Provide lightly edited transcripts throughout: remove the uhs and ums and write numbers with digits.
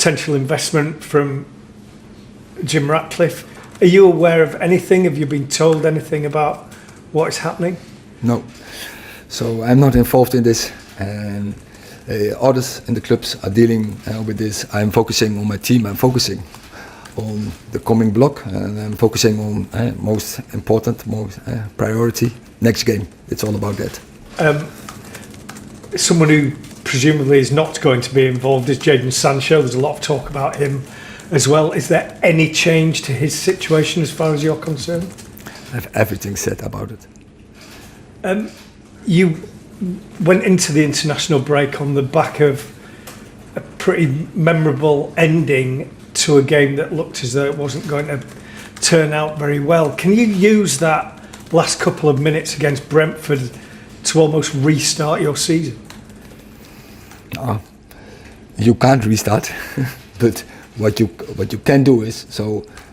potential investment from Jim Ratcliffe. Are you aware of anything? Have you been told anything about what is happening? No. So I'm not involved in this, and others in the clubs are dealing with this. I'm focusing on my team. I'm focusing on the coming block, and I'm focusing on most important, most priority next game. It's all about that. Someone who presumably is not going to be involved is Jaden Sano. There's a lot of talk about him as well. Is there any change to his situation as far as you're concerned? I have everything said about it. You went into the international break on the back of a pretty memorable ending to a game that looked as though it wasn't going to turn out very well. Can you use that last couple of minutes against Brentford to almost restart your season? You can't restart, but what you can do is,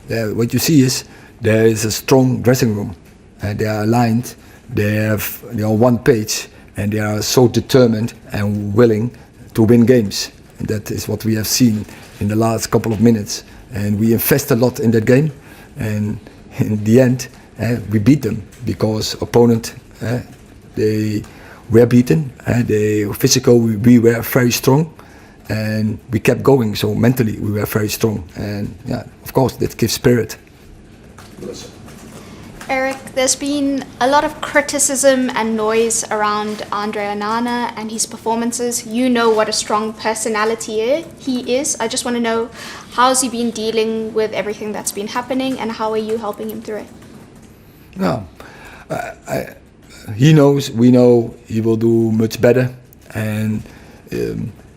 what you see is there is a strong dressing room, and they are aligned. They are on one page, and they are so determined and willing to win games. And that is what we have seen in the last couple of minutes. And we invest a lot in that game, and in the end, we beat them because opponent they were beaten. They were physical. We were very strong, and we kept going. So mentally, we were very strong, and of course, that gives spirit. Erik, there's been a lot of criticism and noise around Anana and his performances. You know what a strong personality he is. I just want to know, how's he been dealing with everything that's been happening, and how are you helping him through it? No, he knows, we know he will do much better. And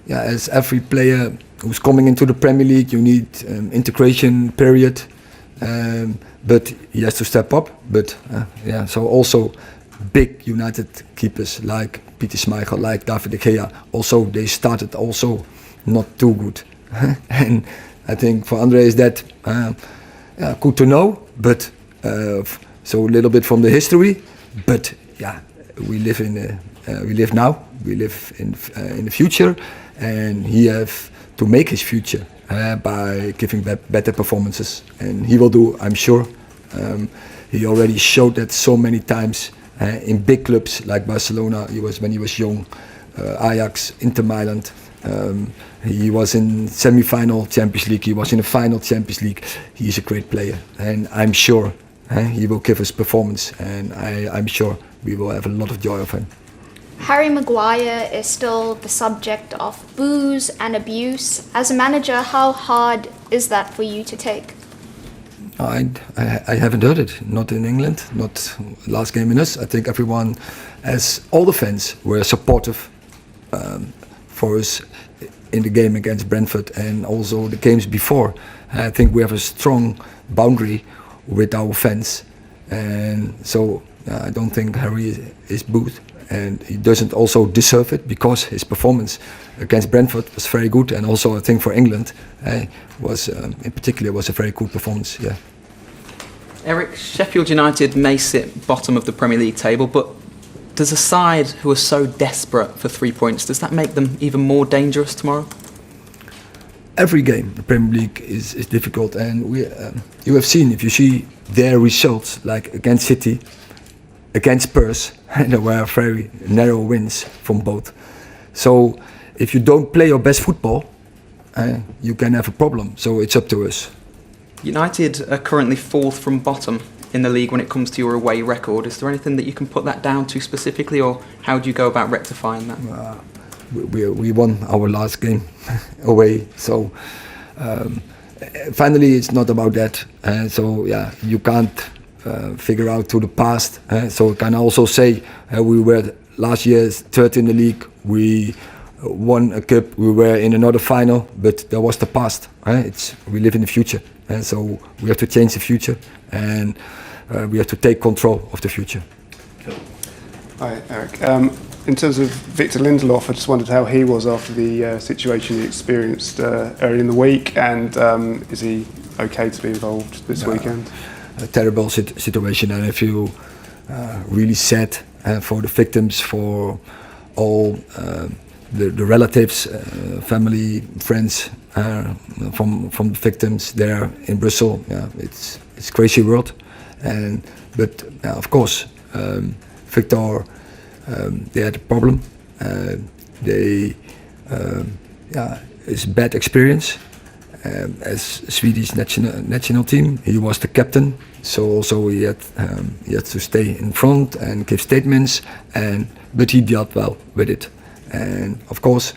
as every player who's coming into the Premier League, you need integration period. But he has to step up. But so also big United keepers like Peter Schmeichel, like David de Gea, also they started also not too good. And I think for Andre is that good to know. But so a little bit from the history. But we live now. We live in the future, and he have to make his future. By giving better performances, and he will do, I'm sure. He already showed that so many times in big clubs like Barcelona. When he was young, Ajax, Inter Milan. He was in semi-final Champions League. He was in the final Champions League. He is a great player, and I'm sure he will give us performance. And I'm sure we will have a lot of joy of him. Harry Maguire is still the subject of boos and abuse. As a manager, how hard is that for you to take? I haven't heard it. Not in England, not last game in us. I think everyone, as all the fans, were supportive for us in the game against Brentford and also the games before. I think we have a strong boundary with our fans. And so I don't think Harry is booed. And he doesn't also deserve it because his performance against Brentford was very good, and also I think for England was in particular was a very good performance. Yeah. Erik, Sheffield United may sit bottom of the Premier League table, but does a side who are so desperate for 3 points, does that make them even more dangerous tomorrow? Every game, the Premier League is difficult, and you have seen, if you see their results, like against City, against Spurs, and there were very narrow wins from both. So if you don't play your best football, you can have a problem. So it's up to us. United are currently 4th from bottom in the league when it comes to your away record. Is there anything that you can put that down to specifically, or how do you go about rectifying that? We won our last game away. So finally, it's not about that. You can't figure out to the past. So I can also say we were last year 3rd in the league. We won a cup. We were in another final, but that was the past. We live in the future, and so we have to change the future, and we have to take control of the future. Hi, Erik. In terms of Victor Lindelof, I just wondered how he was after the situation he experienced early in the week, and is he okay to be involved this weekend? A terrible situation, and I feel really sad for the victims, for all the relatives, family, friends from the victims there in Brussels. Yeah, it's crazy world, but of course Victor, they had a problem. It's a bad experience. As Swedish national team, he was the captain, so also he had to stay in front and give statements, but he dealt well with it. And of course,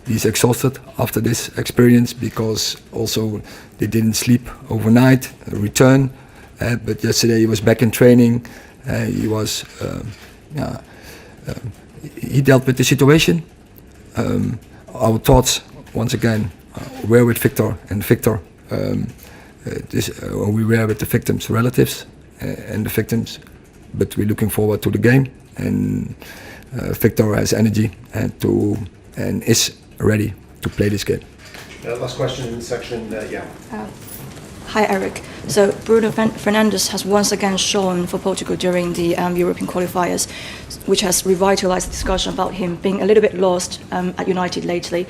he's exhausted after this experience because also they didn't sleep overnight, return. But yesterday he was back in training. He dealt with the situation. Our thoughts, once again, were with Victor, and Victor, we were with the victims' relatives and the victims, but we're looking forward to the game, and Victor has energy and is ready to play this game. Last question in section, yeah. Hi, Erik. So Bruno Fernandes has once again shown for Portugal during the European qualifiers, which has revitalized the discussion about him being a little bit lost at United lately.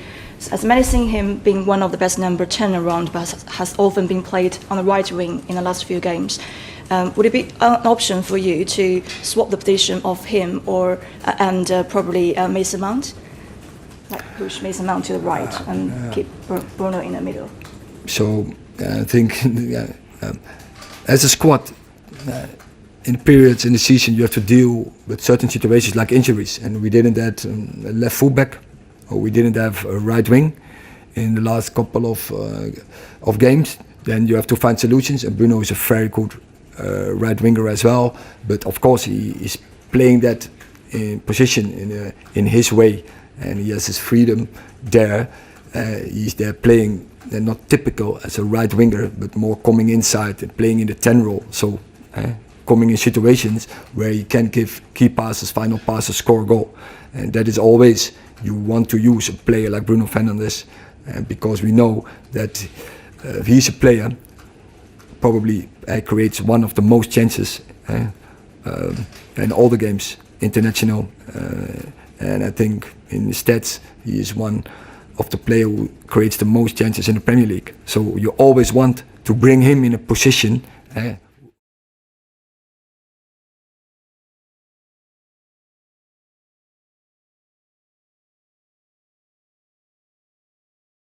As many seen him being one of the best number 10 around, but has often been played on the right wing in the last few games. Would it be an option for you to swap the position of him and probably Mason Mount? Like push Mason Mount to the right and keep Bruno in the middle? So I think as a squad, in periods in the season you have to deal with certain situations like injuries, and we didn't have a left fullback, or we didn't have a right wing in the last couple of games. Then you have to find solutions, and Bruno is a very good right winger as well. But of course he is playing that position in his way, and he has his freedom there. He's there playing. They're not typical as a right winger, but more coming inside and playing in the 10 role. So coming in situations where he can give key passes, final passes, score a goal. And that is always, you want to use a player like Bruno Fernandes, because we know that he's a player, probably creates one of the most chances in all the games, international. And I think in the stats, he is one of the player who creates the most chances in the Premier League. So you always want to bring him in a position